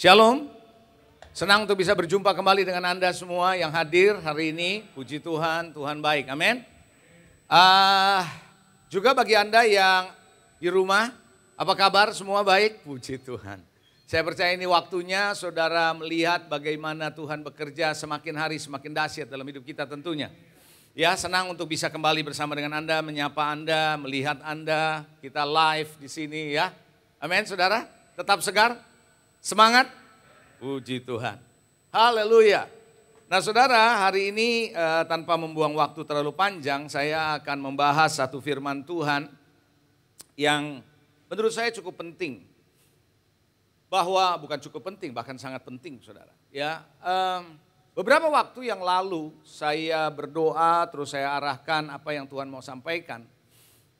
Shalom, senang untuk bisa berjumpa kembali dengan Anda semua yang hadir hari ini. Puji Tuhan, Tuhan baik, amin. Juga bagi Anda yang di rumah, apa kabar, semua baik? Puji Tuhan. Saya percaya ini waktunya saudara melihat bagaimana Tuhan bekerja semakin hari semakin dahsyat dalam hidup kita tentunya. Ya, senang untuk bisa kembali bersama dengan Anda, menyapa Anda, melihat Anda, kita live di sini ya. Amin, saudara, tetap segar. Semangat, puji Tuhan, haleluya. Nah saudara, hari ini tanpa membuang waktu terlalu panjang, saya akan membahas satu firman Tuhan yang menurut saya cukup penting. Bahwa bukan cukup penting, bahkan sangat penting saudara. Ya, beberapa waktu yang lalu saya berdoa, terus saya arahkan apa yang Tuhan mau sampaikan.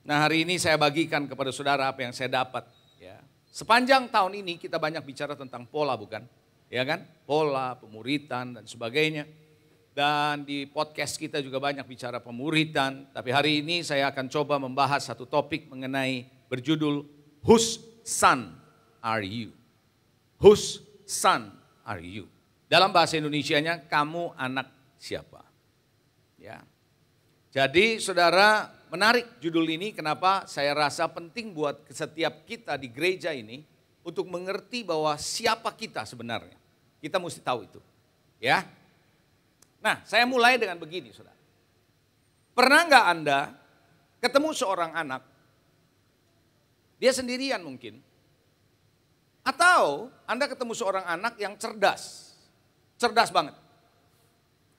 Nah hari ini saya bagikan kepada saudara apa yang saya dapat. Ya. Sepanjang tahun ini kita banyak bicara tentang pola bukan? Ya kan? Pola, pemuritan dan sebagainya. Dan di podcast kita juga banyak bicara pemuritan. Tapi hari ini saya akan coba membahas satu topik mengenai berjudul Whose Son Are You? Whose son are you? Dalam bahasa Indonesianya, kamu anak siapa? Ya. Jadi saudara, menarik judul ini, kenapa saya rasa penting buat setiap kita di gereja ini untuk mengerti bahwa siapa kita sebenarnya. Kita mesti tahu itu. Ya. Nah, saya mulai dengan begini, saudara. Pernah nggak Anda ketemu seorang anak, dia sendirian mungkin, atau Anda ketemu seorang anak yang cerdas banget.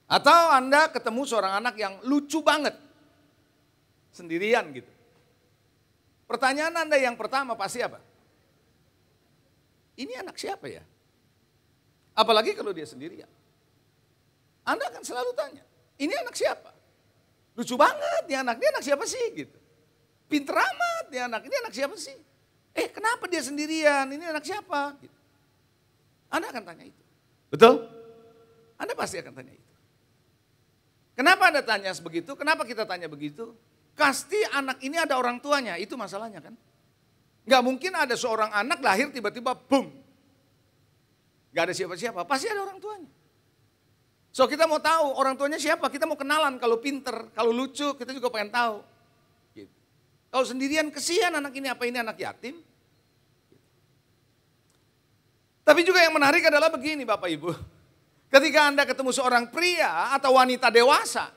Atau Anda ketemu seorang anak yang lucu banget, sendirian gitu. Pertanyaan Anda yang pertama pasti apa? Ini anak siapa ya? Apalagi kalau dia sendirian. Anda akan selalu tanya, ini anak siapa? Lucu banget nih anak, ini anak siapa sih gitu. Pinter amat nih anak, ini anak siapa sih? Kenapa dia sendirian? Ini anak siapa? Gitu. Anda akan tanya itu. Betul? Anda pasti akan tanya itu. Kenapa Anda tanya begitu? Kenapa kita tanya begitu? Pasti anak ini ada orang tuanya. Itu masalahnya kan? Gak mungkin ada seorang anak lahir tiba-tiba boom. Gak ada siapa-siapa. Pasti ada orang tuanya. So kita mau tahu orang tuanya siapa. Kita mau kenalan kalau pinter, kalau lucu kita juga pengen tahu. Gitu. Kalau sendirian kesian anak ini, apa ini anak yatim? Tapi juga yang menarik adalah begini Bapak Ibu. Ketika Anda ketemu seorang pria atau wanita dewasa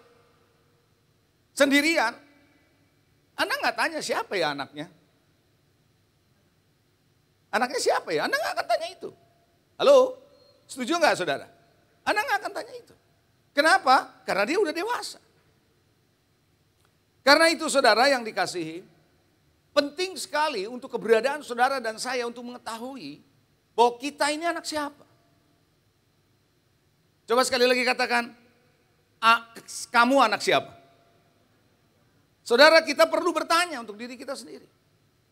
sendirian, Anda nggak tanya siapa ya anaknya. Anaknya siapa ya? Anda nggak akan tanya itu. Halo, setuju nggak saudara? Anda nggak akan tanya itu. Kenapa? Karena dia udah dewasa. Karena itu saudara yang dikasihi, penting sekali untuk keberadaan saudara dan saya untuk mengetahui bahwa kita ini anak siapa. Coba sekali lagi katakan, kamu anak siapa? Saudara, kita perlu bertanya untuk diri kita sendiri.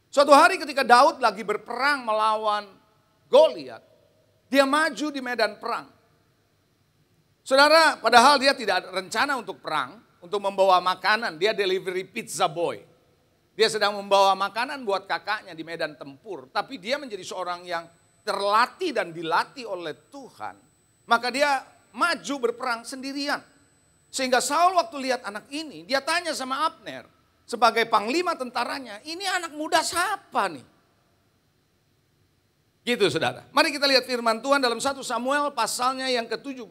Suatu hari ketika Daud lagi berperang melawan Goliat, dia maju di medan perang. Saudara, padahal dia tidak ada rencana untuk perang, untuk membawa makanan, dia delivery pizza boy. Dia sedang membawa makanan buat kakaknya di medan tempur, tapi dia menjadi seorang yang terlatih dan dilatih oleh Tuhan. Maka dia maju berperang sendirian. Sehingga Saul waktu lihat anak ini, dia tanya sama Abner sebagai panglima tentaranya, ini anak muda siapa nih? Gitu saudara. Mari kita lihat firman Tuhan dalam 1 Samuel pasalnya yang ke-17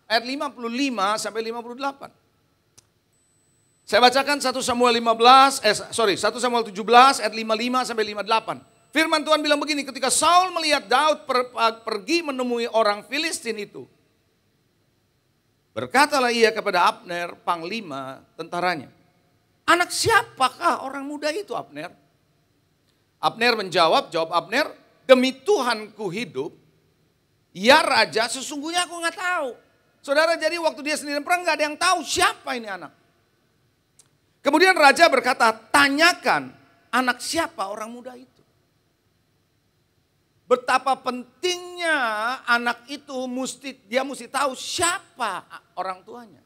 ayat 55 sampai 58. Saya bacakan 1 Samuel 1 Samuel 17 ayat 55 sampai 58. Firman Tuhan bilang begini, ketika Saul melihat Daud pergi menemui orang Filistin itu, berkatalah ia kepada Abner, panglima tentaranya, anak siapakah orang muda itu Abner? Abner menjawab, Abner, demi Tuhanku hidup, ya raja, sesungguhnya aku nggak tahu. Saudara, jadi waktu dia sendirian perang nggak ada yang tahu siapa ini anak. Kemudian raja berkata, tanyakan anak siapa orang muda itu. Betapa pentingnya anak itu dia mesti tahu siapa orang tuanya.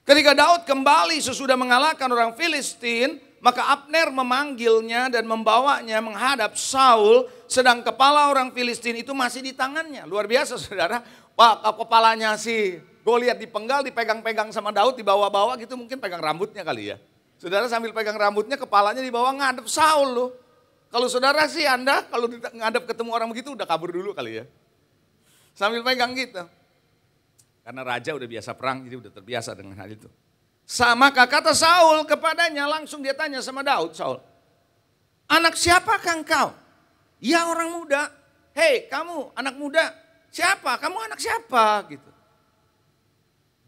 Ketika Daud kembali sesudah mengalahkan orang Filistin, Maka Abner memanggilnya dan membawanya menghadap Saul, sedang kepala orang Filistin itu masih di tangannya. Luar biasa saudara. Wah, kepalanya sih Goliat dipenggal, dipegang-pegang sama Daud, dibawa-bawa gitu, mungkin pegang rambutnya kali ya. Saudara sambil pegang rambutnya, kepalanya dibawa ngadep Saul loh. Kalau saudara sih Anda, kalau ngadep ketemu orang begitu udah kabur dulu kali ya. Sambil pegang gitu. Karena raja udah biasa perang, jadi udah terbiasa dengan hal itu. Maka kata Saul kepadanya, langsung dia tanya sama Daud, Saul, anak siapakah engkau? Ya orang muda. Hei kamu anak muda, siapa? Kamu anak siapa? Gitu.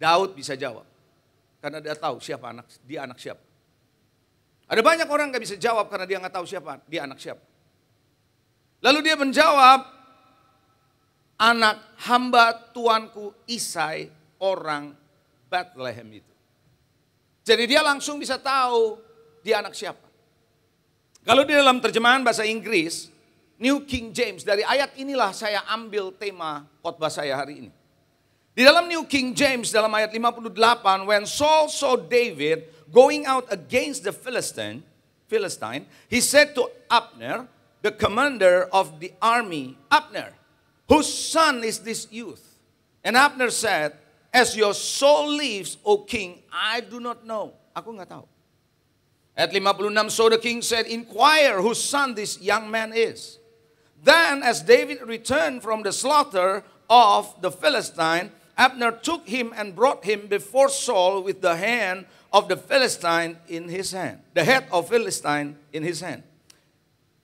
Daud bisa jawab, karena dia tahu siapa dia anak siapa. Ada banyak orang gak bisa jawab karena dia gak tahu siapa, dia anak siapa. Lalu dia menjawab, anak hamba tuanku Isai orang Bethlehem itu. Jadi dia langsung bisa tahu dia anak siapa. Kalau di dalam terjemahan bahasa Inggris, New King James, dari ayat inilah saya ambil tema khotbah saya hari ini. Di dalam New King James dalam ayat 58, when Saul saw David going out against the Philistine, he said to Abner, the commander of the army, Abner, whose son is this youth? And Abner said, as your soul lives, O king, I do not know. Aku nggak tahu. Ayat 56, so the king said, inquire whose son this young man is. Then as David returned from the slaughter of the Philistine, Abner took him and brought him before Saul with the hand of the Philistine in his hand. The head of Philistine in his hand.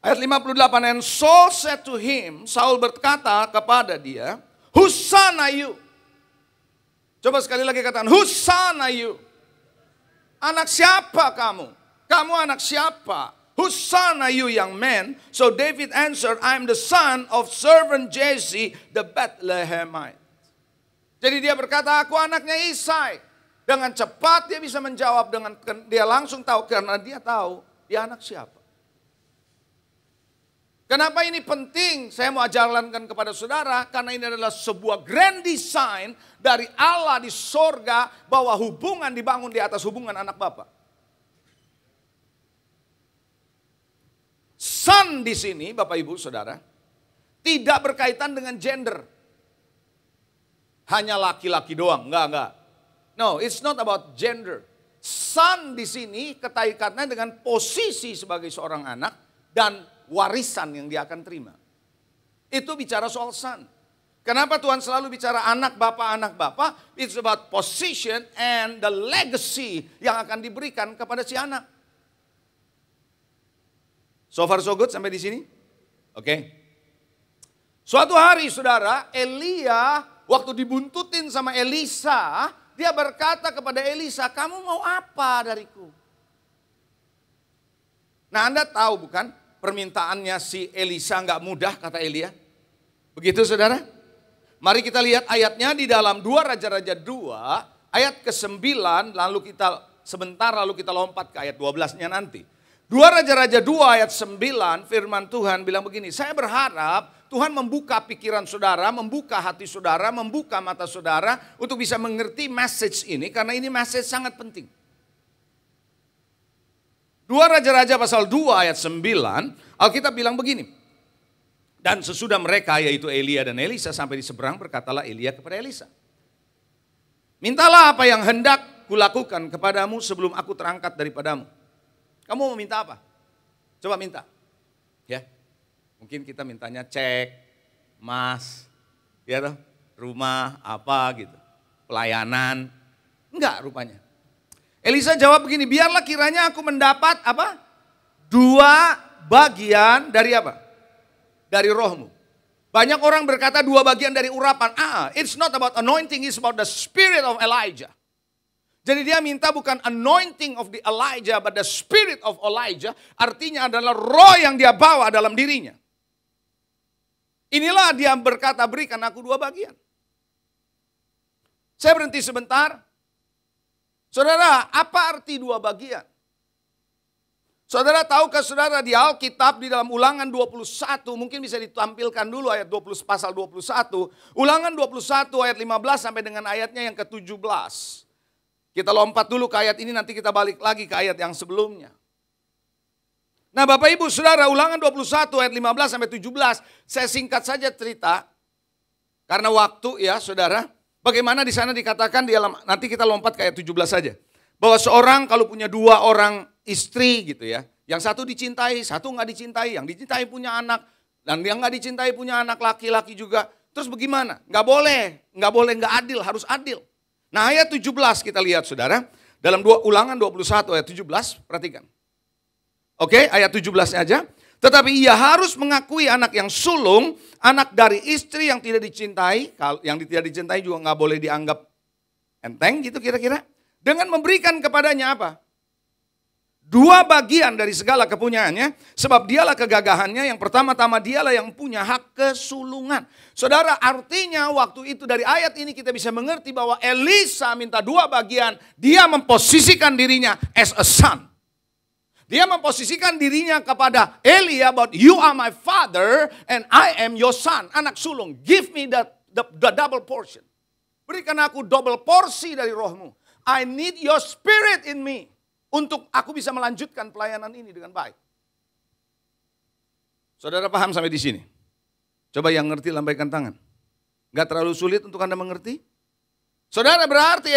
Ayat 58, and Saul said to him, Saul berkata kepada dia, whose son are you? Coba sekali lagi katakan, whose son are you? Anak siapa kamu? Kamu anak siapa? Whose son are you, young man? So David answered, I am the son of servant Jesse, the Bethlehemite. Jadi dia berkata, aku anaknya Isai. Dengan cepat dia bisa menjawab, dia langsung tahu karena dia tahu dia anak siapa. Kenapa ini penting? Saya mau ajarkan kepada saudara, karena ini adalah sebuah grand design dari Allah di sorga, bahwa hubungan dibangun di atas hubungan anak bapa. Son di sini, Bapak Ibu Saudara, tidak berkaitan dengan gender. Hanya laki-laki doang, enggak. No, it's not about gender. Son di sini kaitannya dengan posisi sebagai seorang anak dan warisan yang dia akan terima. Itu bicara soal son. Kenapa Tuhan selalu bicara anak bapak? It's about position and the legacy yang akan diberikan kepada si anak. So far so good sampai di sini? Oke. Suatu hari saudara, Elia waktu dibuntutin sama Elisa, dia berkata kepada Elisa, kamu mau apa dariku? Nah Anda tahu bukan, permintaannya si Elisa nggak mudah kata Elia. Begitu saudara? Mari kita lihat ayatnya di dalam 2 Raja-Raja 2, ayat ke-9, lalu kita lompat ke ayat 12-nya nanti. 2 Raja-Raja 2 ayat 9, firman Tuhan bilang begini, saya berharap Tuhan membuka pikiran saudara, membuka hati saudara, membuka mata saudara untuk bisa mengerti message ini, karena ini message sangat penting. 2 Raja-Raja pasal 2 ayat 9, Alkitab bilang begini. Dan sesudah mereka yaitu Elia dan Elisa sampai di seberang, berkatalah Elia kepada Elisa, mintalah apa yang hendak kulakukan kepadamu sebelum aku terangkat daripadamu. Kamu mau minta apa? Coba minta. Ya. Mungkin kita mintanya cek, emas, ya toh, rumah, apa gitu. Pelayanan. Enggak rupanya. Elisa jawab begini, biarlah kiranya aku mendapat apa? 2 bagian dari apa? Dari rohmu. Banyak orang berkata 2 bagian dari urapan. It's not about anointing, it's about the spirit of Elijah. Jadi dia minta bukan anointing of the Elijah, but the spirit of Elijah. Artinya adalah roh yang dia bawa dalam dirinya. Inilah dia berkata, berikan aku 2 bagian. Saya berhenti sebentar. Saudara, apa arti 2 bagian? Saudara tahukah saudara di Alkitab di dalam Ulangan 21, mungkin bisa ditampilkan dulu ayat 20 pasal 21. Ulangan 21 ayat 15 sampai dengan ayatnya yang ke-17. Kita lompat dulu ke ayat ini, nanti kita balik lagi ke ayat yang sebelumnya. Nah Bapak Ibu Saudara, Ulangan 21 ayat 15 sampai 17, saya singkat saja cerita karena waktu ya Saudara. Bagaimana di sana dikatakan nanti kita lompat ke ayat 17 saja. Bahwa seorang kalau punya 2 orang istri gitu ya, yang satu dicintai, satu nggak dicintai, yang dicintai punya anak, dan yang nggak dicintai punya anak laki-laki juga. Terus bagaimana? Nggak boleh nggak adil, harus adil. Nah ayat 17 kita lihat Saudara, dalam Ulangan 21 ayat 17, perhatikan. Oke, ayat 17-nya aja. Tetapi ia harus mengakui anak yang sulung, anak dari istri yang tidak dicintai. Yang tidak dicintai juga nggak boleh dianggap enteng gitu kira-kira. Dengan memberikan kepadanya apa? 2 bagian dari segala kepunyaannya. Sebab dialah kegagahannya, yang pertama-tama dialah yang punya hak kesulungan. Saudara, artinya waktu itu dari ayat ini kita bisa mengerti bahwa Elisa minta 2 bagian. Dia memposisikan dirinya as a son. Dia memposisikan dirinya kepada Elia about you are my father and I am your son. Anak sulung, give me the double portion. Berikan aku double porsi dari rohmu. I need your spirit in me. Untuk aku bisa melanjutkan pelayanan ini dengan baik. Saudara paham sampai di sini? Coba yang ngerti lambaikan tangan. Gak terlalu sulit untuk Anda mengerti? Saudara, berarti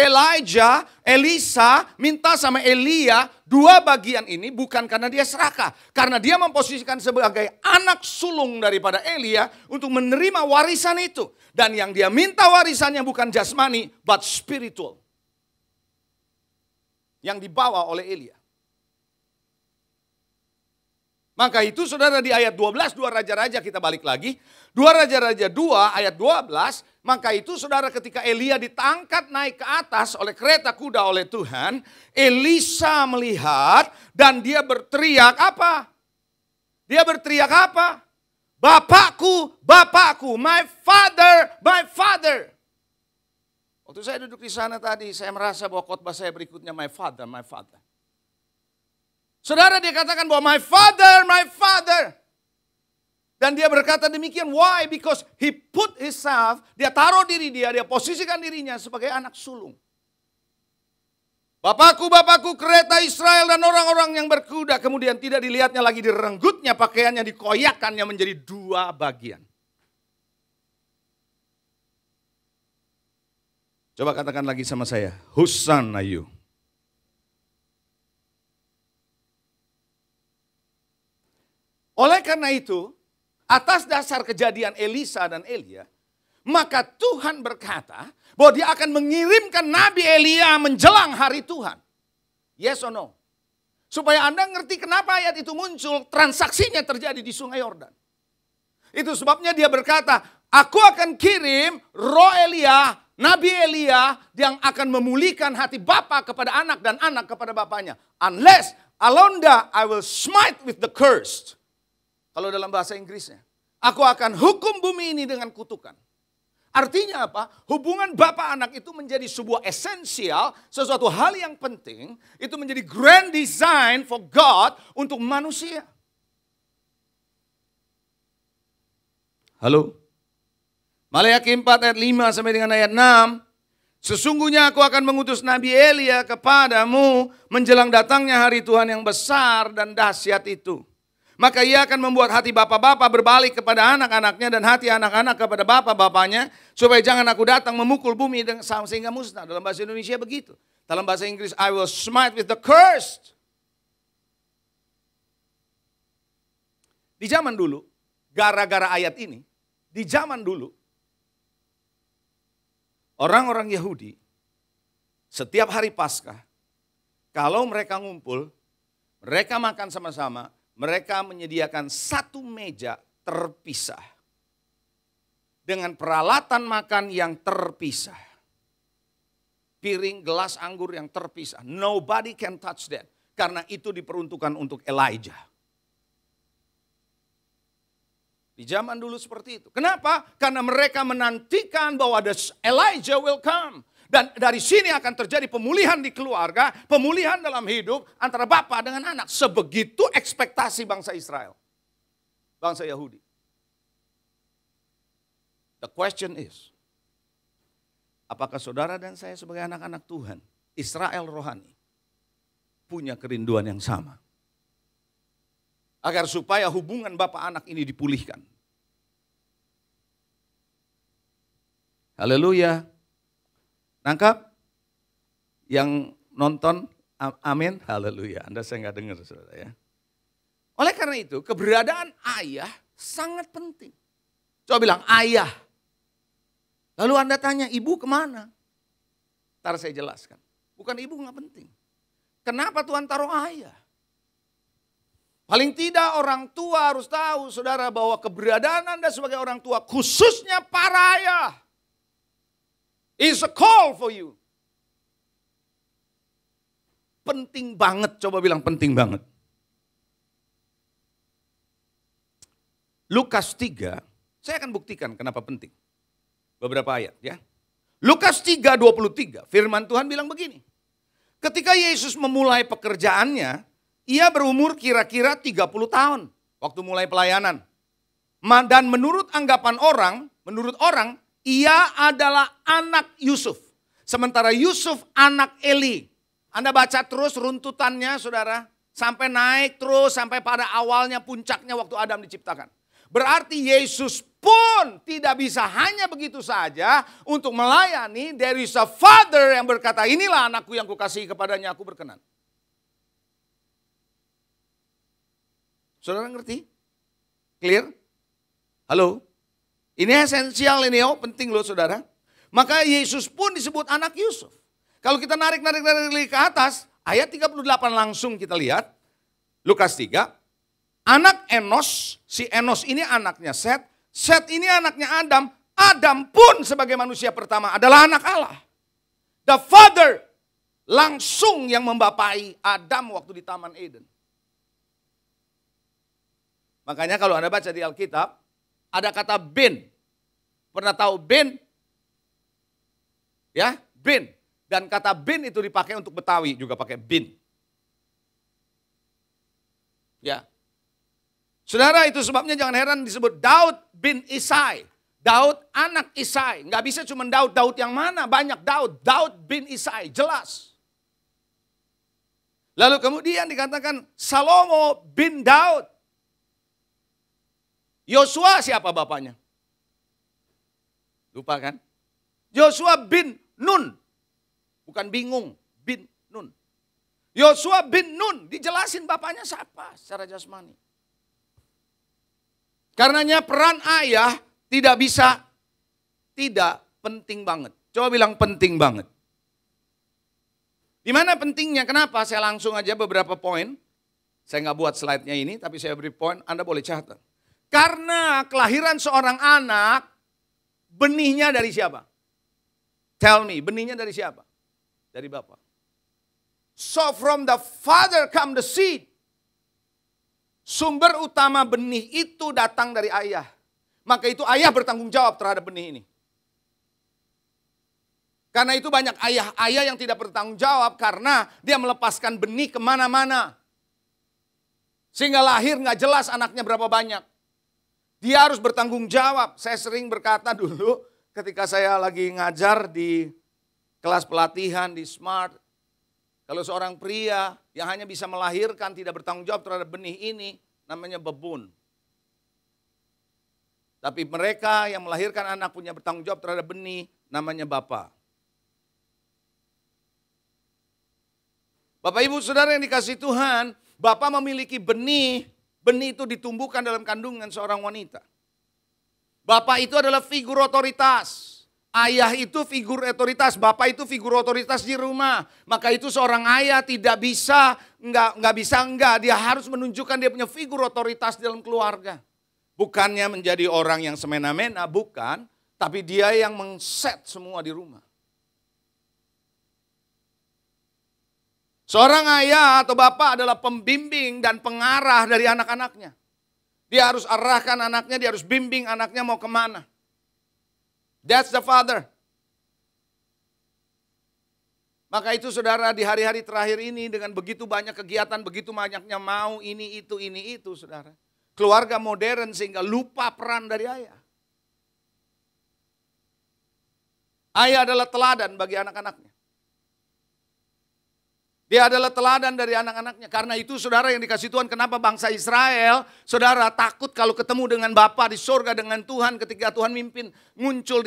Elisa minta sama Elia 2 bagian ini bukan karena dia serakah. Karena dia memposisikan sebagai anak sulung daripada Elia untuk menerima warisan itu. Dan yang dia minta warisannya bukan jasmani, but spiritual. Yang dibawa oleh Elia. Maka itu saudara di ayat 12, 2 Raja-Raja kita balik lagi. 2 Raja-Raja 2 ayat 12. Maka itu saudara ketika Elia ditangkat naik ke atas oleh kereta kuda oleh Tuhan. Elisa melihat dan dia berteriak apa? Dia berteriak apa? Bapakku, Bapakku, my father, my father. Waktu saya duduk di sana tadi saya merasa bahwa khotbah saya berikutnya my father, my father. Saudara dia katakan bahwa my father, my father. Dan dia berkata demikian, why? Because he put himself, dia taruh diri dia posisikan dirinya sebagai anak sulung. Bapakku, Bapakku, kereta Israel dan orang-orang yang berkuda. Kemudian tidak dilihatnya lagi direnggutnya pakaiannya, dikoyakannya menjadi 2 bagian. Coba katakan lagi sama saya, Husana you. Oleh karena itu, atas dasar kejadian Elisa dan Elia, maka Tuhan berkata bahwa dia akan mengirimkan Nabi Elia menjelang hari Tuhan. Yes or no? Supaya Anda ngerti kenapa ayat itu muncul, transaksinya terjadi di Sungai Yordan. Itu sebabnya dia berkata, aku akan kirim roh Elia, Nabi Elia yang akan memulihkan hati bapa kepada anak dan anak kepada bapaknya. Unless, alonda, I will smite with the cursed. Kalau dalam bahasa Inggrisnya, aku akan hukum bumi ini dengan kutukan. Artinya apa? Hubungan bapak anak itu menjadi sebuah esensial, sesuatu hal yang penting. Itu menjadi grand design for God untuk manusia. Halo? Maleakhi 4 ayat 5 sampai dengan ayat 6. Sesungguhnya aku akan mengutus Nabi Elia kepadamu menjelang datangnya hari Tuhan yang besar dan dahsyat itu. Maka ia akan membuat hati bapak-bapak berbalik kepada anak-anaknya dan hati anak-anak kepada bapak-bapaknya. Supaya jangan aku datang memukul bumi sehingga musnah. Dalam bahasa Indonesia begitu. Dalam bahasa Inggris, I will smite with the cursed. Di zaman dulu, gara-gara ayat ini, di zaman dulu, orang-orang Yahudi, setiap hari Paskah, kalau mereka ngumpul, mereka makan sama-sama, mereka menyediakan 1 meja terpisah. Dengan peralatan makan yang terpisah. Piring, gelas anggur yang terpisah. Nobody can touch that. Karena itu diperuntukkan untuk Elijah. Di zaman dulu seperti itu. Kenapa? Karena mereka menantikan bahwa Elijah will come. Dan dari sini akan terjadi pemulihan di keluarga, pemulihan dalam hidup antara bapak dengan anak. Sebegitu ekspektasi bangsa Israel, bangsa Yahudi. The question is, apakah saudara dan saya sebagai anak-anak Tuhan, Israel rohani, punya kerinduan yang sama? Agar supaya hubungan bapak anak ini dipulihkan. Haleluya. Nangkap? Yang nonton, amin, haleluya. Anda saya nggak dengar, saudara ya. Oleh karena itu, keberadaan ayah sangat penting. Coba bilang, ayah. Lalu Anda tanya, ibu kemana? Ntar saya jelaskan. Bukan ibu nggak penting. Kenapa Tuhan taruh ayah? Paling tidak orang tua harus tahu, saudara, bahwa keberadaan Anda sebagai orang tua, khususnya para ayah, is a call for you. Penting banget, coba bilang penting banget. Lukas 3, saya akan buktikan kenapa penting. Beberapa ayat ya. Lukas 3:23, firman Tuhan bilang begini. Ketika Yesus memulai pekerjaannya, ia berumur kira-kira 30 tahun waktu mulai pelayanan. Dan menurut anggapan orang, ia adalah anak Yusuf. Sementara Yusuf anak Eli. Anda baca terus runtutannya, saudara. Sampai naik terus, sampai pada awalnya puncaknya waktu Adam diciptakan. Berarti Yesus pun tidak bisa hanya begitu saja untuk melayani. There is a father yang berkata, inilah anakku yang kukasihi, kepadanya aku berkenan. Saudara ngerti? Clear? Halo? Ini esensial ini, penting loh saudara. Maka Yesus pun disebut anak Yusuf. Kalau kita narik ke atas, ayat 38 langsung kita lihat. Lukas 3. Anak Enos, si Enos ini anaknya Set. Set ini anaknya Adam. Adam pun sebagai manusia pertama adalah anak Allah. The Father langsung yang membapai Adam waktu di Taman Eden. Makanya kalau Anda baca di Alkitab, ada kata bin. Pernah tahu bin? Ya, bin. Dan kata bin itu dipakai untuk Betawi, juga pakai bin. Ya. Saudara, itu sebabnya jangan heran disebut Daud bin Isai. Daud anak Isai. Nggak bisa cuma Daud. Daud yang mana? Banyak Daud. Daud bin Isai. Jelas. Lalu kemudian dikatakan Salomo bin Daud. Yosua siapa bapaknya? Lupa kan? Yosua bin Nun. Bukan bingung. Bin Nun. Yosua bin Nun. Dijelasin bapaknya siapa secara jasmani. Karenanya peran ayah tidak bisa, tidak penting banget. Coba bilang penting banget. Di mana pentingnya? Kenapa? Saya langsung aja beberapa poin. Saya nggak buat slide-nya ini, tapi saya beri poin, Anda boleh catat. Karena kelahiran seorang anak, benihnya dari siapa? Tell me, benihnya dari siapa? Dari Bapa. So from the father come the seed. Sumber utama benih itu datang dari ayah. Maka itu ayah bertanggung jawab terhadap benih ini. Karena itu banyak ayah-ayah yang tidak bertanggung jawab karena dia melepaskan benih kemana-mana. Sehingga lahir nggak jelas anaknya berapa banyak. Dia harus bertanggung jawab. Saya sering berkata dulu ketika saya lagi ngajar di kelas pelatihan di Smart. Kalau seorang pria yang hanya bisa melahirkan tidak bertanggung jawab terhadap benih ini namanya bebun. Tapi mereka yang melahirkan anak punya bertanggung jawab terhadap benih namanya Bapa. Bapak Ibu Saudara yang dikasihi Tuhan, Bapa memiliki benih, benih itu ditumbuhkan dalam kandungan seorang wanita. Bapak itu adalah figur otoritas. Ayah itu figur otoritas, bapak itu figur otoritas di rumah. Maka itu seorang ayah tidak bisa, enggak, dia harus menunjukkan dia punya figur otoritas dalam keluarga. Bukannya menjadi orang yang semena-mena, bukan. Tapi dia yang men-set semua di rumah. Seorang ayah atau bapak adalah pembimbing dan pengarah dari anak-anaknya. Dia harus arahkan anaknya, dia harus bimbing anaknya mau kemana. That's the father. Maka itu saudara di hari-hari terakhir ini dengan begitu banyak kegiatan, begitu banyaknya mau ini itu saudara. Keluarga modern sehingga lupa peran dari ayah. Ayah adalah teladan bagi anak-anaknya. Dia adalah teladan dari anak-anaknya. Karena itu saudara yang dikasih Tuhan, kenapa bangsa Israel, saudara takut kalau ketemu dengan Bapa di surga dengan Tuhan ketika Tuhan mimpin, muncul,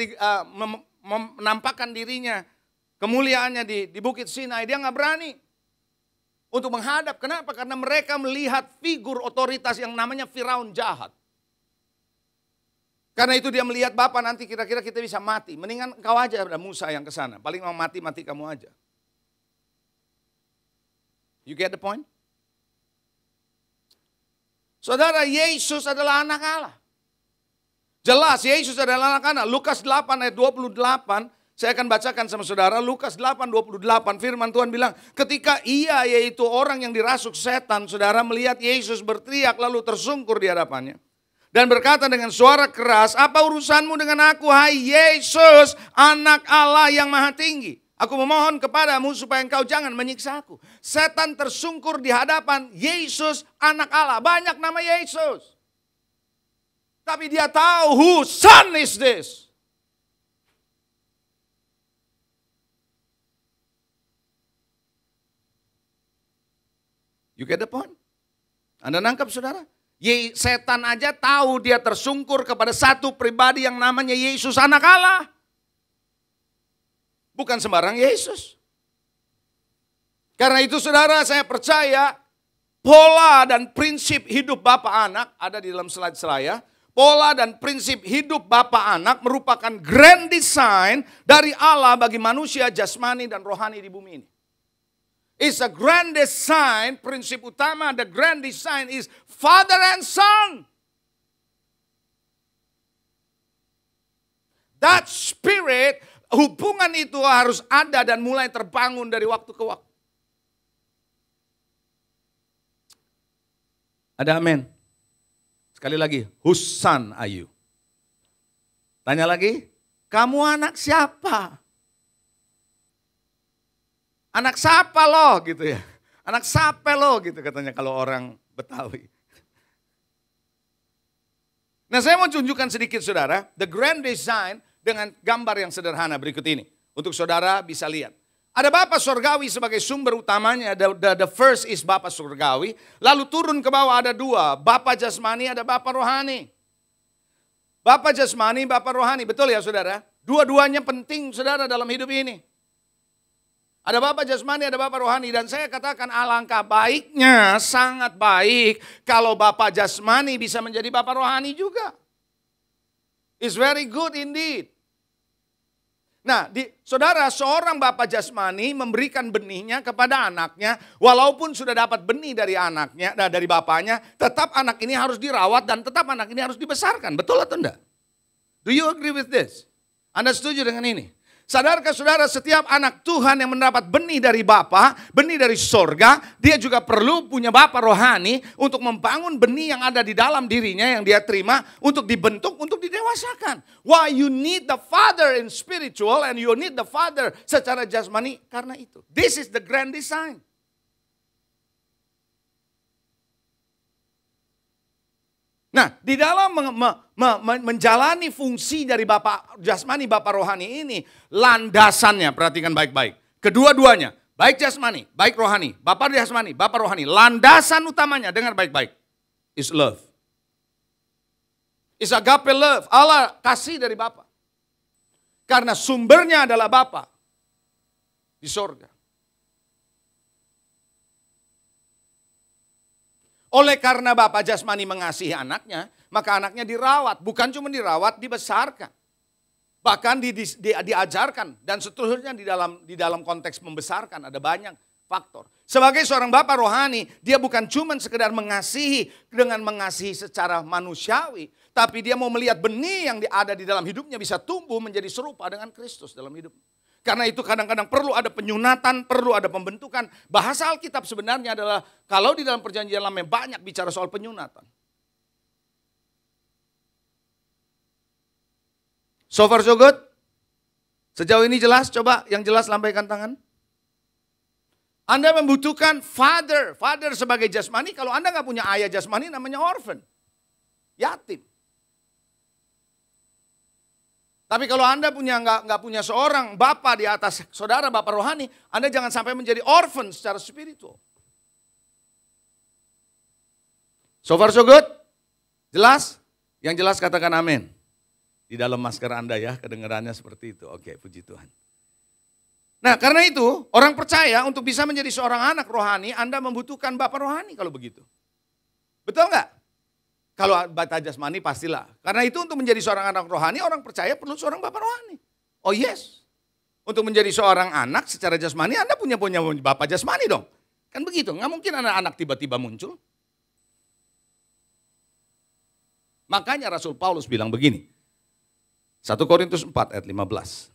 menampakkan dirinya, kemuliaannya di Bukit Sinai. Dia nggak berani untuk menghadap. Kenapa? Karena mereka melihat figur otoritas yang namanya Firaun jahat. Karena itu dia melihat Bapa nanti kira-kira kita bisa mati. Mendingan engkau aja ada Musa yang ke sana. Paling mau mati kamu aja. You get the point? Saudara, Yesus adalah anak Allah. Jelas Yesus adalah anak Allah. Lukas 8 ayat 28, saya akan bacakan sama saudara. Lukas 8 28, firman Tuhan bilang, ketika ia yaitu orang yang dirasuk setan, saudara melihat Yesus berteriak lalu tersungkur di hadapannya. Dan berkata dengan suara keras, apa urusanmu dengan aku, hai Yesus, anak Allah yang maha tinggi. Aku memohon kepadamu supaya engkau jangan menyiksa aku. Setan tersungkur di hadapan Yesus anak Allah. Banyak nama Yesus. Tapi dia tahu whose son is this. You get the point? Anda nangkap saudara? Setan aja tahu dia tersungkur kepada satu pribadi yang namanya Yesus anak Allah. Bukan sembarang Yesus. Karena itu saudara, saya percaya pola dan prinsip hidup Bapa Anak ada di dalam slide saya. Pola dan prinsip hidup Bapa Anak merupakan grand design dari Allah bagi manusia jasmani dan rohani di bumi ini. It's a grand design, prinsip utama the grand design is Father and Son. That spirit, hubungan itu harus ada dan mulai terbangun dari waktu ke waktu. Ada amin. Sekali lagi, whose son are you? Tanya lagi, kamu anak siapa? Anak siapa lo gitu ya. Anak siapa lo gitu katanya kalau orang Betawi. Nah saya mau tunjukkan sedikit saudara, the grand design dengan gambar yang sederhana berikut ini. Untuk saudara bisa lihat. Ada Bapa Surgawi sebagai sumber utamanya, the first is Bapa Surgawi. Lalu turun ke bawah ada dua, Bapa Jasmani, ada Bapa Rohani. Bapa Jasmani, Bapa Rohani, betul ya saudara? Dua-duanya penting saudara dalam hidup ini. Ada Bapa Jasmani, ada Bapa Rohani. Dan saya katakan alangkah baiknya, sangat baik kalau Bapa Jasmani bisa menjadi Bapa Rohani juga. It's very good indeed. Nah, saudara, seorang Bapa Jasmani memberikan benihnya kepada anaknya, walaupun sudah dapat benih dari anaknya, dari bapaknya, tetap anak ini harus dirawat dan tetap anak ini harus dibesarkan. Betul atau enggak? Do you agree with this? Anda setuju dengan ini? Sadarkah saudara, setiap anak Tuhan yang mendapat benih dari Bapa, benih dari sorga, dia juga perlu punya Bapa rohani untuk membangun benih yang ada di dalam dirinya yang dia terima untuk dibentuk, untuk didewasakan. Why you need the Father in spiritual and you need the Father secara jasmani? Karena itu. This is the grand design. Nah, di dalam menjalani fungsi dari Bapa jasmani, Bapa rohani ini, landasannya, perhatikan baik-baik. Kedua-duanya, baik jasmani, baik rohani, Bapa jasmani, Bapa rohani, landasan utamanya, dengar baik-baik, is love. Is agape love, Allah kasih dari Bapa. Karena sumbernya adalah Bapa di sorga. Oleh karena Bapa jasmani mengasihi anaknya, maka anaknya dirawat. Bukan cuma dirawat, dibesarkan. Bahkan diajarkan. Dan seterusnya di dalam konteks membesarkan ada banyak faktor. Sebagai seorang Bapa rohani, dia bukan cuma sekedar mengasihi dengan mengasihi secara manusiawi. Tapi dia mau melihat benih yang ada di dalam hidupnya bisa tumbuh menjadi serupa dengan Kristus dalam hidupnya. Karena itu kadang-kadang perlu ada penyunatan, perlu ada pembentukan. Bahasa Alkitab sebenarnya adalah, kalau di dalam perjanjian lama banyak bicara soal penyunatan. So far so good? Sejauh ini jelas? Coba yang jelas lambaikan tangan. Anda membutuhkan father. Father sebagai jasmani, kalau Anda nggak punya ayah jasmani namanya orphan. Yatim. Tapi kalau Anda nggak punya seorang bapak di atas saudara, bapak rohani, Anda jangan sampai menjadi orphan secara spiritual. So far so good? Jelas? Yang jelas katakan amin. Di dalam masker Anda ya, kedengarannya seperti itu. Oke, puji Tuhan. Nah, karena itu orang percaya untuk bisa menjadi seorang anak rohani, Anda membutuhkan bapak rohani kalau begitu. Betul nggak? Kalau bapak jasmani pastilah. Karena itu untuk menjadi seorang anak rohani, orang percaya perlu seorang bapak rohani. Oh yes. Untuk menjadi seorang anak secara jasmani, Anda punya bapak jasmani dong. Kan begitu, nggak mungkin anak-anak tiba-tiba muncul. Makanya Rasul Paulus bilang begini. 1 Korintus 4 ayat 15.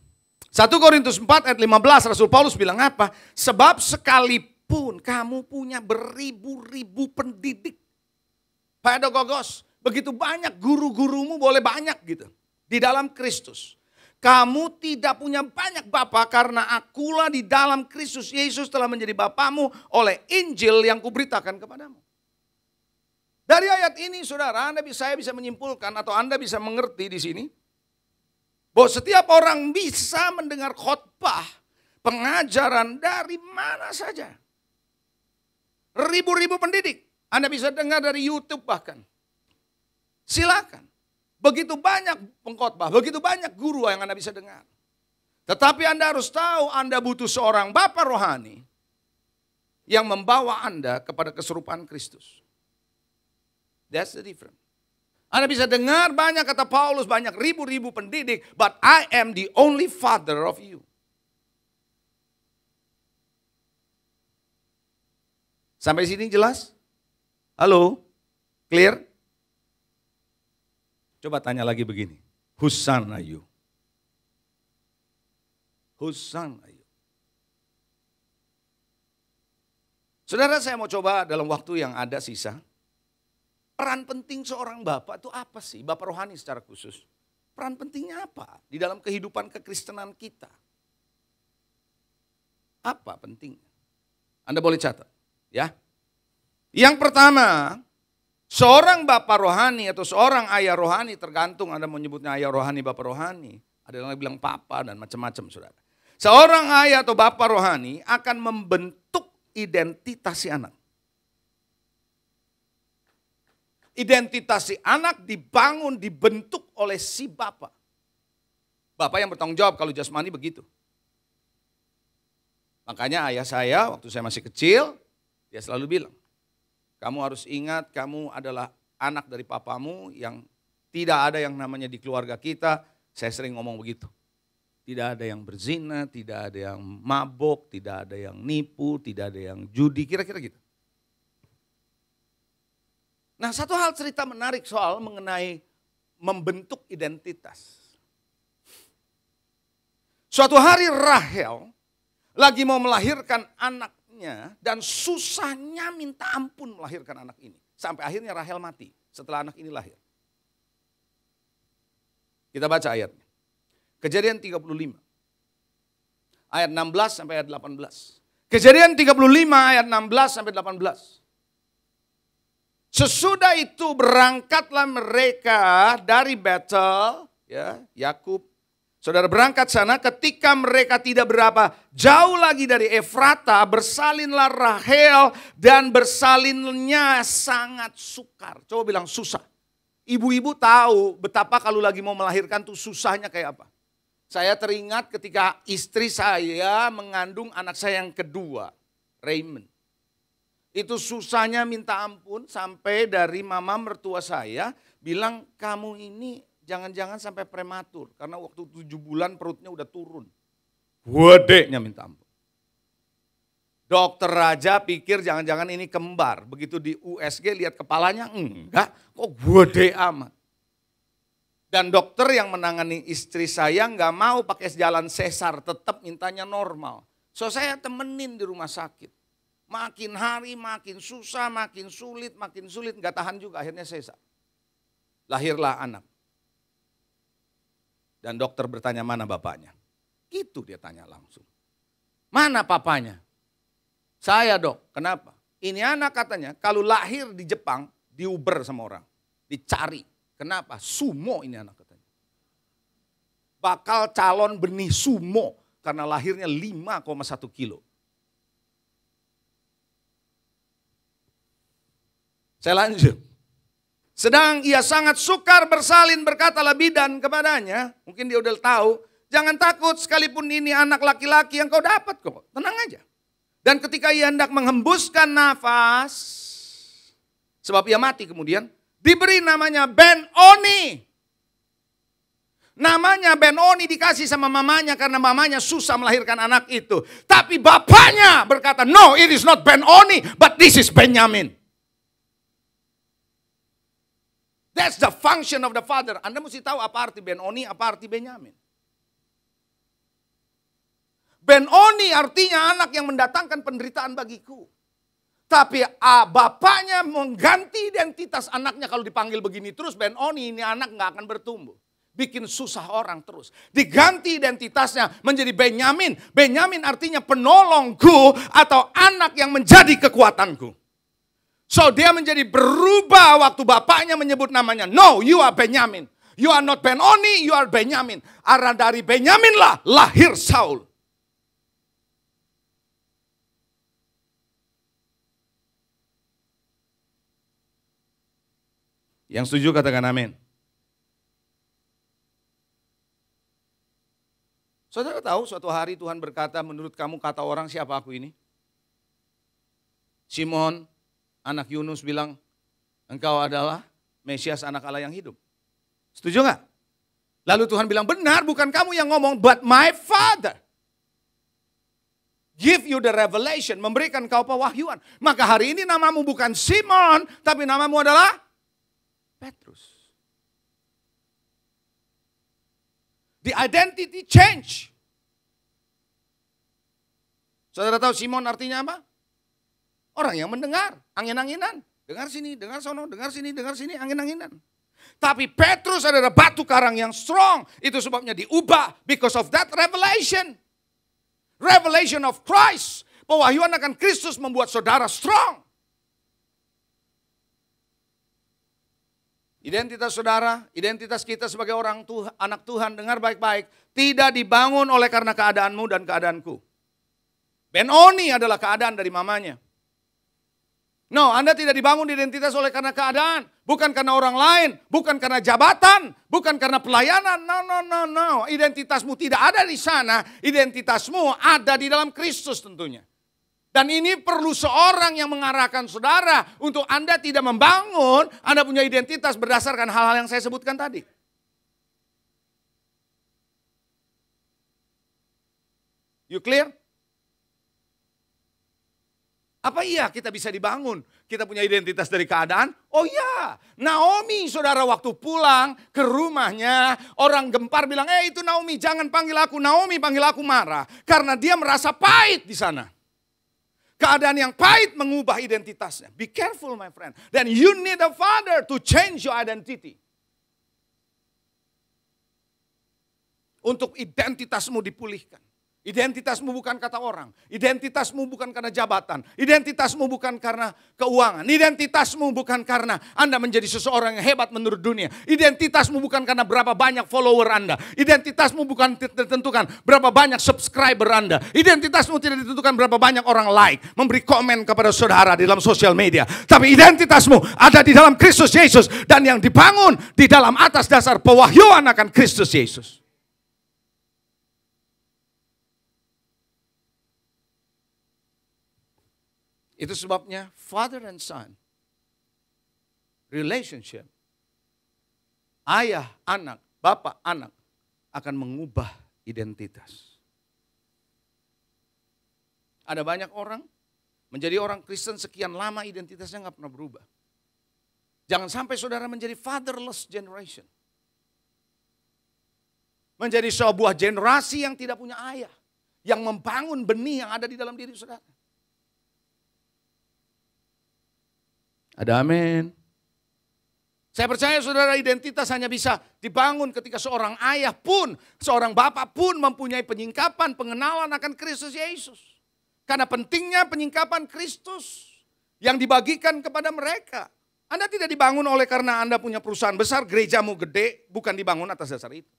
1 Korintus 4 ayat 15 Rasul Paulus bilang apa? Sebab sekalipun kamu punya beribu-ribu pendidik. Pedagogos, begitu banyak guru-gurumu boleh banyak gitu. Di dalam Kristus. Kamu tidak punya banyak bapa karena akulah di dalam Kristus Yesus telah menjadi bapamu oleh Injil yang kuberitakan kepadamu. Dari ayat ini saudara, saya bisa menyimpulkan atau Anda bisa mengerti di sini. Bahwa setiap orang bisa mendengar khotbah, pengajaran dari mana saja. Ribu-ribu pendidik. Anda bisa dengar dari YouTube bahkan. Silakan. Begitu banyak pengkhotbah, begitu banyak guru yang Anda bisa dengar. Tetapi Anda harus tahu Anda butuh seorang bapak rohani yang membawa Anda kepada keserupaan Kristus. That's the difference. Anda bisa dengar banyak kata Paulus, banyak ribu-ribu pendidik, but I am the only father of you. Sampai sini jelas? Halo? Clear? Coba tanya lagi begini. Whose son are you? Whose son are you? Saudara, saya mau coba dalam waktu yang ada sisa. Peran penting seorang bapak itu apa sih? Bapak rohani secara khusus. Peran pentingnya apa di dalam kehidupan kekristenan kita? Apa pentingnya? Anda boleh catat, ya. Yang pertama, seorang bapak rohani atau seorang ayah rohani, tergantung Anda mau nyebutnya ayah rohani, bapak rohani. Ada yang bilang papa dan macam-macam, saudara. Seorang ayah atau bapak rohani akan membentuk identitas si anak. Identitas si anak dibangun, dibentuk oleh si bapak. Bapak yang bertanggung jawab kalau jasmani begitu. Makanya ayah saya waktu saya masih kecil, dia selalu bilang, kamu harus ingat kamu adalah anak dari papamu yang tidak ada yang namanya di keluarga kita. Saya sering ngomong begitu. Tidak ada yang berzina, tidak ada yang mabok, tidak ada yang nipu, tidak ada yang judi, kira-kira gitu. Nah, satu hal cerita menarik soal mengenai membentuk identitas. Suatu hari Rahel lagi mau melahirkan anaknya dan susahnya minta ampun melahirkan anak ini. Sampai akhirnya Rahel mati setelah anak ini lahir. Kita baca ayatnya. Kejadian 35. Ayat 16 sampai ayat 18. Kejadian 35 ayat 16 sampai 18. Sesudah itu berangkatlah mereka dari Betel, ya, Yakub. Saudara berangkat sana, ketika mereka tidak berapa jauh lagi dari Efrata, bersalinlah Rahel dan bersalinnya sangat sukar. Coba bilang susah. Ibu-ibu tahu betapa kalau lagi mau melahirkan tuh susahnya kayak apa. Saya teringat ketika istri saya mengandung anak saya yang kedua, Raymond. Itu susahnya minta ampun sampai dari mama mertua saya bilang kamu ini jangan-jangan sampai prematur. Karena waktu 7 bulan perutnya udah turun. Gedenya minta ampun. Dokter Raja pikir jangan-jangan ini kembar. Begitu di USG lihat kepalanya enggak, kok gede amat. Dan dokter yang menangani istri saya nggak mau pakai jalan sesar, tetap mintanya normal. So saya temenin di rumah sakit. Makin hari makin susah, makin sulit, nggak tahan juga akhirnya sesar. Lahirlah anak. Dan dokter bertanya mana bapaknya? Gitu dia tanya langsung. Mana papanya? Saya dok, kenapa? Ini anak katanya kalau lahir di Jepang diuber sama orang. Dicari. Kenapa? Sumo ini anak katanya. bakal calon benih sumo karena lahirnya 5,1 kilo. Saya lanjut. Sedang ia sangat sukar bersalin, berkatalah bidan kepadanya. Mungkin dia udah tahu. Jangan takut, sekalipun ini anak laki-laki yang kau dapat kok. Tenang aja. Dan ketika ia hendak menghembuskan nafas, sebab ia mati kemudian, diberi namanya Ben-Oni. Namanya Ben-Oni dikasih sama mamanya karena mamanya susah melahirkan anak itu. Tapi bapaknya berkata, no, it is not Ben-Oni, but this is Benyamin. That's the function of the father. Anda mesti tahu apa arti Ben-Oni, apa arti Benyamin. Ben-Oni artinya anak yang mendatangkan penderitaan bagiku. Tapi bapaknya mengganti identitas anaknya kalau dipanggil begini terus. Ben-Oni ini anak gak akan bertumbuh. Bikin susah orang terus. Diganti identitasnya menjadi Benyamin. Benyamin artinya penolongku atau anak yang menjadi kekuatanku. So dia menjadi berubah waktu bapaknya menyebut namanya. No, you are Benyamin. You are not Ben-Oni, you are Benyamin. Arah dari Benyamin lah lahir Saul. Yang setuju katakan amin. Saudara tahu suatu hari Tuhan berkata, menurut kamu kata orang siapa aku ini? Simon, anak Yunus bilang, engkau adalah Mesias anak Allah yang hidup. Setuju gak? Lalu Tuhan bilang, benar bukan kamu yang ngomong, but my Father. Give you the revelation, memberikan kau pewahyuan. Maka hari ini namamu bukan Simon, tapi namamu adalah Petrus. The identity change. Saudara tahu Simon artinya apa? Orang yang mendengar, angin-anginan. Dengar sini, dengar sono, dengar sini, angin-anginan. Tapi Petrus adalah batu karang yang strong. Itu sebabnya diubah because of that revelation. Revelation of Christ. Pewahyuan akan Kristus membuat saudara strong. Identitas saudara, identitas kita sebagai orang Tuhan, anak Tuhan, dengar baik-baik. Tidak dibangun oleh karena keadaanmu dan keadaanku. Ben-Oni adalah keadaan dari mamanya. No, Anda tidak dibangun identitas oleh karena keadaan. Bukan karena orang lain, bukan karena jabatan, bukan karena pelayanan. No. Identitasmu tidak ada di sana. Identitasmu ada di dalam Kristus tentunya. Dan ini perlu seorang yang mengarahkan saudara untuk Anda tidak membangun, Anda punya identitas berdasarkan hal-hal yang saya sebutkan tadi. You clear? Apa iya kita bisa dibangun? Kita punya identitas dari keadaan? Oh iya, Naomi saudara waktu pulang ke rumahnya, orang gempar bilang, itu Naomi jangan panggil aku Naomi, panggil aku Mara. Karena dia merasa pahit di sana. Keadaan yang pahit mengubah identitasnya. Be careful my friend. Then you need a father to change your identity. Untuk identitasmu dipulihkan. Identitasmu bukan kata orang. Identitasmu bukan karena jabatan. Identitasmu bukan karena keuangan. Identitasmu bukan karena Anda menjadi seseorang yang hebat menurut dunia. Identitasmu bukan karena berapa banyak follower Anda. Identitasmu bukan ditentukan berapa banyak subscriber Anda. Identitasmu tidak ditentukan berapa banyak orang like, memberi komen kepada saudara di dalam sosial media. Tapi identitasmu ada di dalam Kristus Yesus. Dan yang dibangun di dalam atas dasar pewahyuan akan Kristus Yesus. Itu sebabnya father and son relationship, ayah, anak, bapak, anak akan mengubah identitas. Ada banyak orang menjadi orang Kristen sekian lama identitasnya nggak pernah berubah. Jangan sampai saudara menjadi fatherless generation. Menjadi sebuah generasi yang tidak punya ayah. Yang membangun benih yang ada di dalam diri saudara. Ada amin. Saya percaya saudara identitas hanya bisa dibangun ketika seorang ayah pun, seorang bapak pun mempunyai penyingkapan, pengenalan akan Kristus Yesus. Karena pentingnya penyingkapan Kristus yang dibagikan kepada mereka. Anda tidak dibangun oleh karena Anda punya perusahaan besar, gerejamu gede, bukan dibangun atas dasar itu.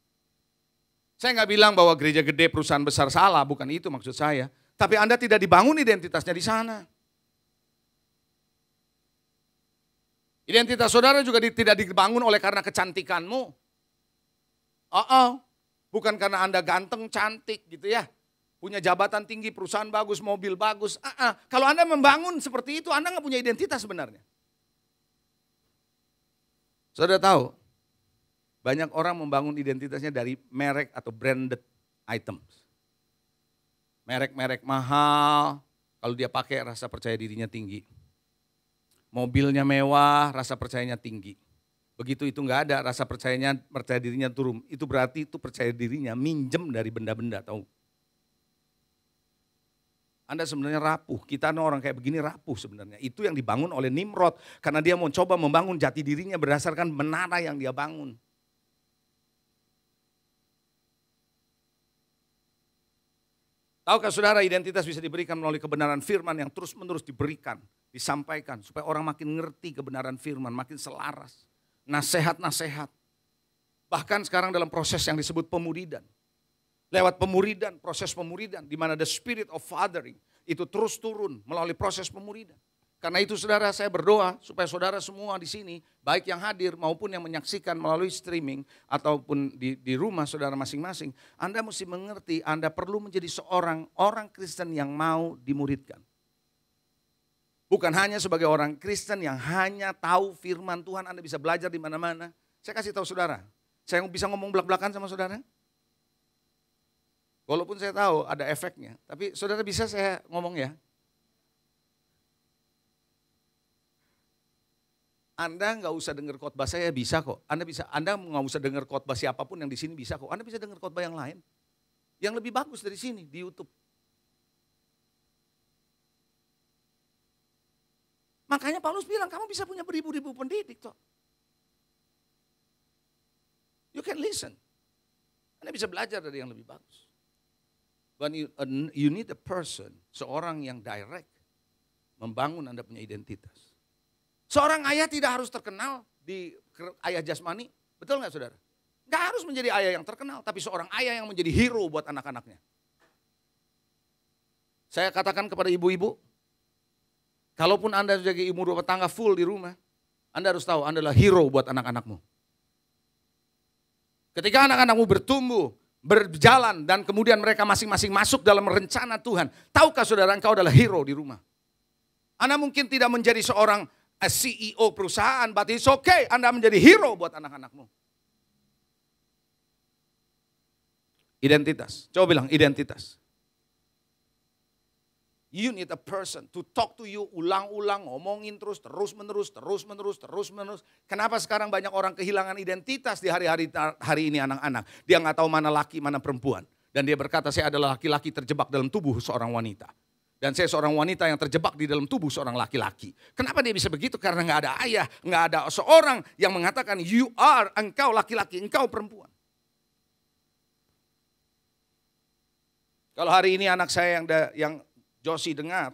Saya nggak bilang bahwa gereja gede, perusahaan besar salah, bukan itu maksud saya. Tapi Anda tidak dibangun identitasnya di sana. Identitas saudara juga tidak dibangun oleh karena kecantikanmu. Bukan karena Anda ganteng, cantik gitu ya. Punya jabatan tinggi, perusahaan bagus, mobil bagus. Kalau Anda membangun seperti itu, Anda nggak punya identitas sebenarnya. Saudara tahu, banyak orang membangun identitasnya dari merek atau branded items. Merek-merek mahal, kalau dia pakai rasa percaya dirinya tinggi. Mobilnya mewah, rasa percayanya tinggi. Begitu itu enggak ada, rasa percaya dirinya turun. Itu berarti itu percaya dirinya minjem dari benda-benda, tahu. Anda sebenarnya rapuh, kita orang kayak begini rapuh sebenarnya. Itu yang dibangun oleh Nimrod, karena dia mau coba membangun jati dirinya berdasarkan menara yang dia bangun. Tahukah saudara, identitas bisa diberikan melalui kebenaran firman yang terus-menerus diberikan, disampaikan. Supaya orang makin ngerti kebenaran firman, makin selaras. Nasihat-nasihat. Bahkan sekarang dalam proses yang disebut pemuridan. Lewat pemuridan, proses pemuridan, di mana the spirit of fathering, itu terus turun melalui proses pemuridan. Karena itu saudara, saya berdoa supaya saudara semua di sini, baik yang hadir maupun yang menyaksikan melalui streaming ataupun di rumah saudara masing-masing, Anda mesti mengerti Anda perlu menjadi seorang orang Kristen yang mau dimuridkan. Bukan hanya sebagai orang Kristen yang hanya tahu firman Tuhan, Anda bisa belajar di mana-mana. Saya kasih tahu saudara, saya bisa ngomong belak-belakan sama saudara. Walaupun saya tahu ada efeknya, tapi saudara bisa saya ngomong ya. Anda nggak usah dengar khotbah saya bisa kok. Anda nggak usah dengar khotbah siapapun yang di sini bisa kok. Anda bisa dengar khotbah yang lain, yang lebih bagus dari sini di YouTube. Makanya Paulus bilang kamu bisa punya beribu-ribu pendidik toh. You can listen. Anda bisa belajar dari yang lebih bagus. But you need a person, seorang yang direct membangun Anda punya identitas. Seorang ayah tidak harus terkenal di ayah jasmani, betul nggak saudara? Nggak harus menjadi ayah yang terkenal, tapi seorang ayah yang menjadi hero buat anak-anaknya. Saya katakan kepada ibu-ibu, kalaupun Anda sebagai ibu rumah tangga full di rumah, Anda harus tahu Anda adalah hero buat anak-anakmu. Ketika anak-anakmu bertumbuh, berjalan, dan kemudian mereka masing-masing masuk dalam rencana Tuhan, tahukah saudara engkau adalah hero di rumah? Anda mungkin tidak menjadi seorang CEO perusahaan, but it's okay, Anda menjadi hero buat anak-anakmu. Identitas, coba bilang identitas. You need a person to talk to you, ulang-ulang, ngomongin terus menerus. Kenapa sekarang banyak orang kehilangan identitas di hari ini anak-anak? Dia nggak tahu mana laki, mana perempuan. Dan dia berkata, saya adalah laki-laki terjebak dalam tubuh seorang wanita. Dan saya seorang wanita yang terjebak di dalam tubuh seorang laki-laki. Kenapa dia bisa begitu? Karena nggak ada ayah, nggak ada seorang yang mengatakan engkau laki-laki, engkau perempuan. Kalau hari ini anak saya yang Josie dengar,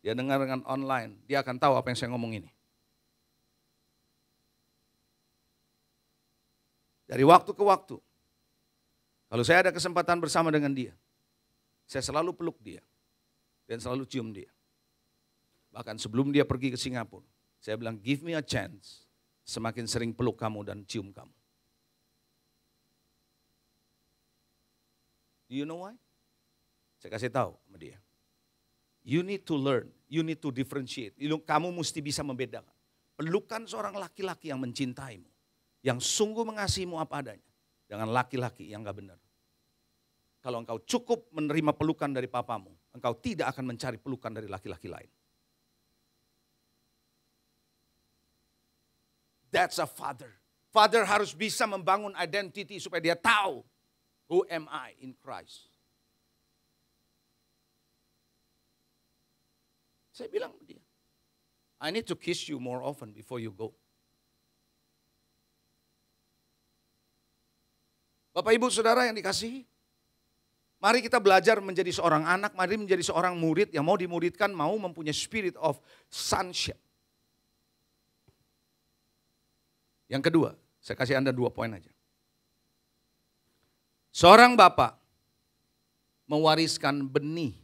dia dengar dengan online, dia akan tahu apa yang saya ngomong ini. Dari waktu ke waktu, kalau saya ada kesempatan bersama dengan dia, saya selalu peluk dia. Dan selalu cium dia. Bahkan sebelum dia pergi ke Singapura, saya bilang, give me a chance. Semakin sering peluk kamu dan cium kamu. Do you know why? Saya kasih tahu sama dia. You need to learn, you need to differentiate. Kamu mesti bisa membedakan. Pelukan seorang laki-laki yang mencintaimu, yang sungguh mengasihimu apa adanya, dengan laki-laki yang gak benar. Kalau engkau cukup menerima pelukan dari papamu, engkau tidak akan mencari pelukan dari laki-laki lain. That's a father. Father harus bisa membangun identity supaya dia tahu, who am I in Christ. Saya bilang sama dia, I need to kiss you more often before you go. Bapak ibu saudara yang dikasihi, mari kita belajar menjadi seorang anak, mari menjadi seorang murid yang mau dimuridkan, mau mempunyai spirit of sonship. Yang kedua, saya kasih Anda 2 poin aja. Seorang bapak mewariskan benih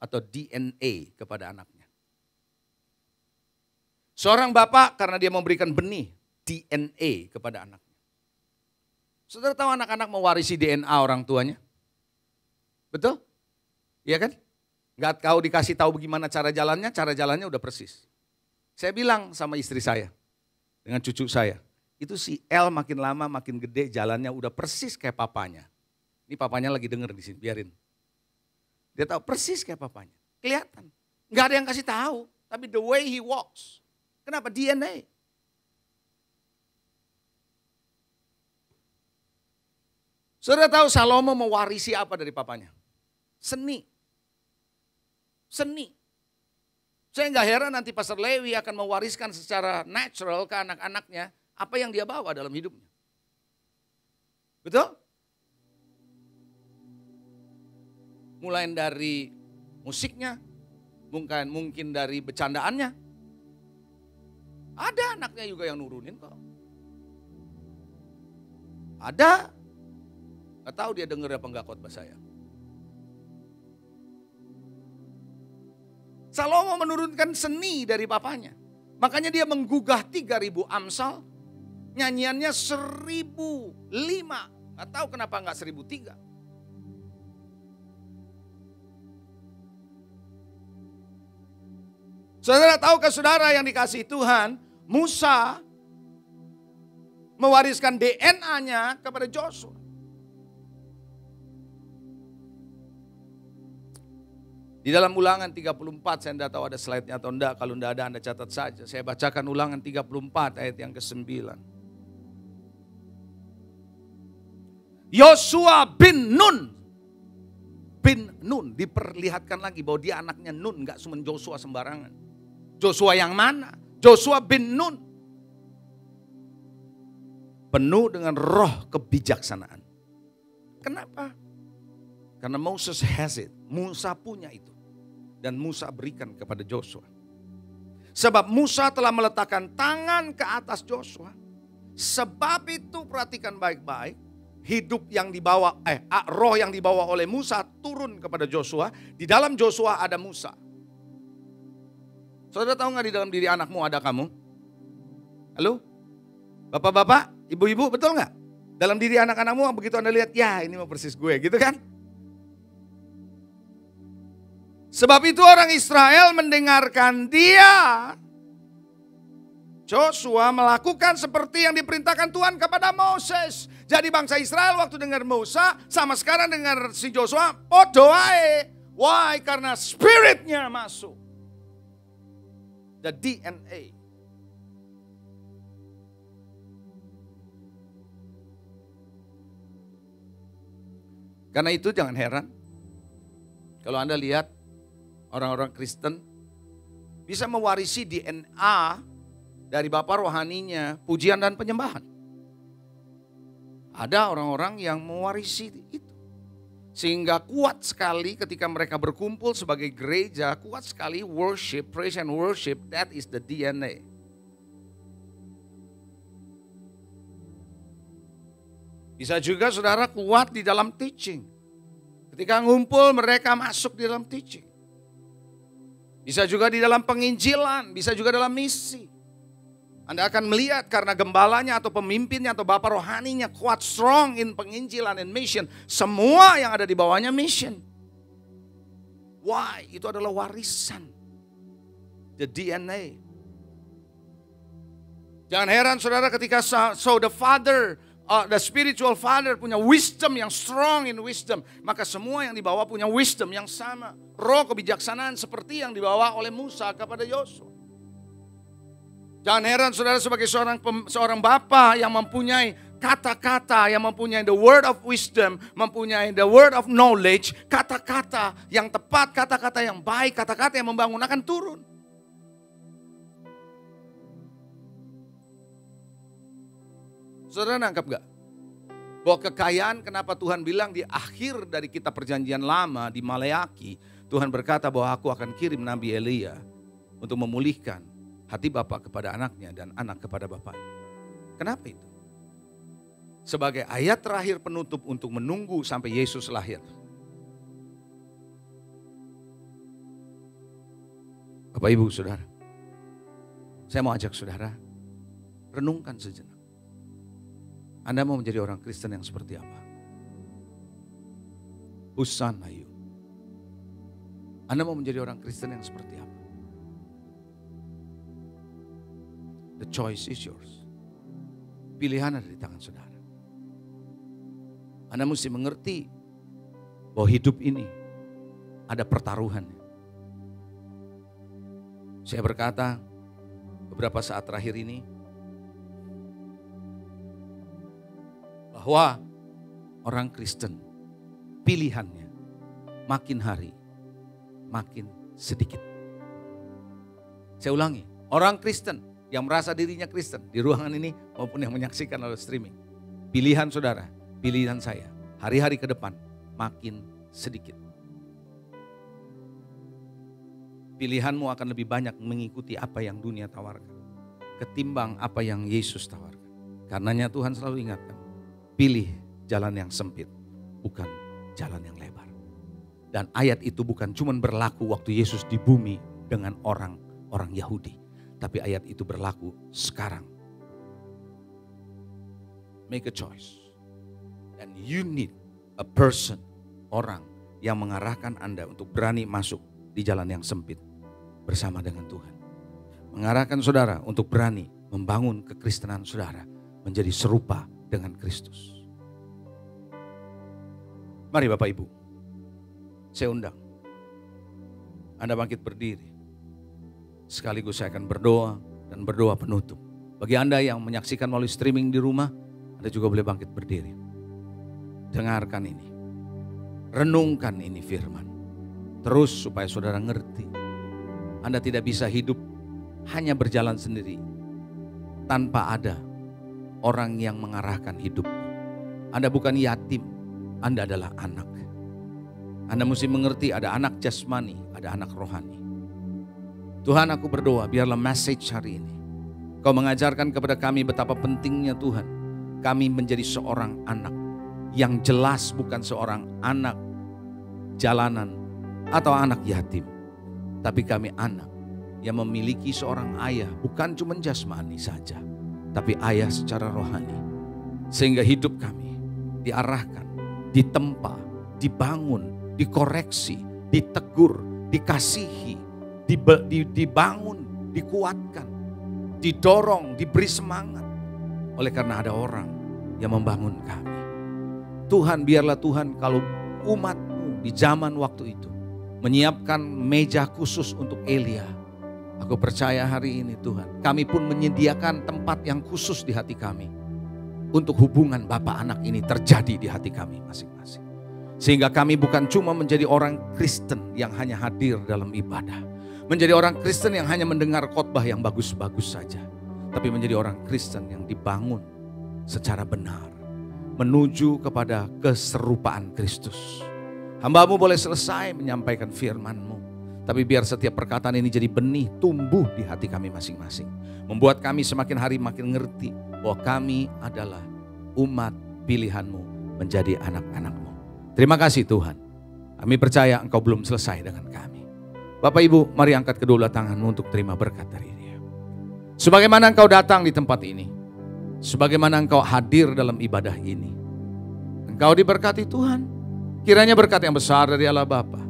atau DNA kepada anaknya. Seorang bapak karena dia memberikan benih DNA kepada anaknya. Saudara tahu anak-anak mewarisi DNA orang tuanya? Betul? Iya kan? Gak kau dikasih tahu bagaimana cara jalannya udah persis. Saya bilang sama istri saya, dengan cucu saya, itu si El makin lama makin gede jalannya udah persis kayak papanya. Ini papanya lagi denger di sini, biarin. Dia tahu persis kayak papanya, kelihatan. Gak ada yang kasih tahu, tapi the way he walks. Kenapa? DNA. Saudara tahu Salomo mewarisi apa dari papanya? Seni. Seni. Saya nggak heran nanti Pastor Lewi akan mewariskan secara natural ke anak-anaknya apa yang dia bawa dalam hidupnya. Betul? Mulai dari musiknya, mungkin dari bercandaannya. Ada anaknya juga yang nurunin kok. Ada. Gak tahu dia denger apa enggak khotbah saya. Salomo menurunkan seni dari papanya. Makanya dia menggugah 3.000 Amsal. Nyanyiannya 1.005. Gak tahu kenapa enggak 1.003. Saudara tahukah saudara yang dikasihi Tuhan, Musa mewariskan DNA-nya kepada Joshua. Di dalam Ulangan 34, saya tidak tahu ada slide-nya atau enggak, kalau enggak ada Anda catat saja. Saya bacakan Ulangan 34 ayat yang ke-9. Yosua bin Nun. Bin Nun, diperlihatkan lagi bahwa dia anaknya Nun, enggak cuma Joshua sembarangan. Joshua yang mana? Joshua bin Nun. Penuh dengan roh kebijaksanaan. Kenapa? Karena Moses has it. Musa punya itu. Dan Musa berikan kepada Joshua. Sebab Musa telah meletakkan tangan ke atas Joshua. Sebab itu perhatikan baik-baik. Hidup yang dibawa, roh yang dibawa oleh Musa turun kepada Joshua. Di dalam Joshua ada Musa. Saudara tahu gak di dalam diri anakmu ada kamu? Halo? Bapak-bapak, ibu-ibu, betul gak? Dalam diri anak-anakmu begitu Anda lihat, ya ini mau persis gue, gitu kan? Sebab itu orang Israel mendengarkan dia, Joshua melakukan seperti yang diperintahkan Tuhan kepada Moses. Jadi bangsa Israel waktu dengar Musa sama sekarang dengar si Joshua, podoae. Why? Karena spiritnya masuk. The DNA. Karena itu jangan heran kalau Anda lihat orang-orang Kristen bisa mewarisi DNA dari bapa rohaninya, pujian dan penyembahan. Ada orang-orang yang mewarisi itu. Sehingga kuat sekali ketika mereka berkumpul sebagai gereja, kuat sekali worship, praise and worship, that is the DNA. Bisa juga saudara kuat di dalam teaching. Ketika ngumpul mereka masuk di dalam teaching. Bisa juga di dalam penginjilan, bisa juga dalam misi. Anda akan melihat karena gembalanya atau pemimpinnya atau bapak rohaninya kuat, strong in penginjilan and mission. Semua yang ada di bawahnya mission. Why? Itu adalah warisan. The DNA. Jangan heran saudara ketika the father, the spiritual father punya wisdom yang strong in wisdom. Maka semua yang dibawa punya wisdom yang sama. Roh kebijaksanaan seperti yang dibawa oleh Musa kepada Yosua. Jangan heran saudara sebagai seorang bapa yang mempunyai kata-kata, yang mempunyai the word of wisdom, mempunyai the word of knowledge, kata-kata yang tepat, kata-kata yang baik, kata-kata yang membangun akan turun. Saudara nangkap gak? Bahwa kekayaan kenapa Tuhan bilang di akhir dari kitab perjanjian lama di Maleaki, Tuhan berkata bahwa aku akan kirim Nabi Elia untuk memulihkan hati bapak kepada anaknya dan anak kepada bapaknya. Kenapa itu? sebagai ayat terakhir penutup untuk menunggu sampai Yesus lahir. Bapak, Ibu, Saudara, saya mau ajak saudara renungkan sejenak. Anda mau menjadi orang Kristen yang seperti apa? Whose son are you? Anda mau menjadi orang Kristen yang seperti apa? The choice is yours. Pilihan ada di tangan saudara. Anda mesti mengerti bahwa hidup ini ada pertaruhannya. Saya berkata beberapa saat terakhir ini bahwa orang Kristen pilihannya makin hari makin sedikit. Saya ulangi, orang Kristen yang merasa dirinya Kristen di ruangan ini maupun yang menyaksikan oleh streaming, pilihan saudara, pilihan saya, hari-hari ke depan makin sedikit. Pilihanmu akan lebih banyak mengikuti apa yang dunia tawarkan ketimbang apa yang Yesus tawarkan. Karenanya Tuhan selalu ingatkan, pilih jalan yang sempit, bukan jalan yang lebar. Dan ayat itu bukan cuma berlaku waktu Yesus di bumi dengan orang Yahudi, tapi ayat itu berlaku sekarang. Make a choice. And you need a person, orang yang mengarahkan Anda untuk berani masuk di jalan yang sempit bersama dengan Tuhan. Mengarahkan saudara untuk berani membangun kekristenan saudara menjadi serupa dengan Kristus. Mari Bapak Ibu, saya undang Anda bangkit berdiri. Sekaligus saya akan berdoa dan berdoa penutup. Bagi Anda yang menyaksikan melalui streaming di rumah, Anda juga boleh bangkit berdiri. Dengarkan ini, renungkan ini firman. Terus supaya saudara ngerti, Anda tidak bisa hidup hanya berjalan sendiri tanpa ada orang yang mengarahkan hidup. Anda bukan yatim, Anda adalah anak. Anda mesti mengerti ada anak jasmani, ada anak rohani. Tuhan, aku berdoa biarlah message hari ini Kau mengajarkan kepada kami betapa pentingnya Tuhan kami menjadi seorang anak yang jelas bukan seorang anak jalanan atau anak yatim, tapi kami anak yang memiliki seorang ayah, bukan cuma jasmani saja, tapi ayah secara rohani. Sehingga hidup kami diarahkan, ditempa, dibangun, dikoreksi, ditegur, dikasihi, dibangun, dikuatkan, didorong, diberi semangat. Oleh karena ada orang yang membangun kami. Tuhan, biarlah Tuhan kalau umat-Mu di zaman waktu itu menyiapkan meja khusus untuk Elia. Aku percaya hari ini Tuhan, kami pun menyediakan tempat yang khusus di hati kami. Untuk hubungan Bapa Anak ini terjadi di hati kami masing-masing. Sehingga kami bukan cuma menjadi orang Kristen yang hanya hadir dalam ibadah. Menjadi orang Kristen yang hanya mendengar khotbah yang bagus-bagus saja. Tapi menjadi orang Kristen yang dibangun secara benar. Menuju kepada keserupaan Kristus. Hamba-Mu boleh selesai menyampaikan firman-Mu. Tapi biar setiap perkataan ini jadi benih tumbuh di hati kami masing-masing. Membuat kami semakin hari makin ngerti bahwa kami adalah umat pilihan-Mu menjadi anak-anak-Mu. Terima kasih Tuhan. Kami percaya Engkau belum selesai dengan kami. Bapak Ibu, mari angkat kedua belah tanganmu untuk terima berkat dari Dia. Sebagaimana Engkau datang di tempat ini, sebagaimana Engkau hadir dalam ibadah ini, Engkau diberkati Tuhan. Kiranya berkat yang besar dari Allah Bapa,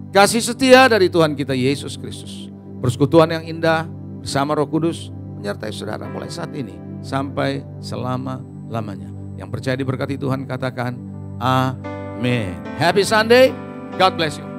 kasih setia dari Tuhan kita Yesus Kristus, persekutuan yang indah bersama Roh Kudus menyertai saudara mulai saat ini sampai selama-lamanya. Yang percaya diberkati Tuhan katakan amin. Happy Sunday, God bless you.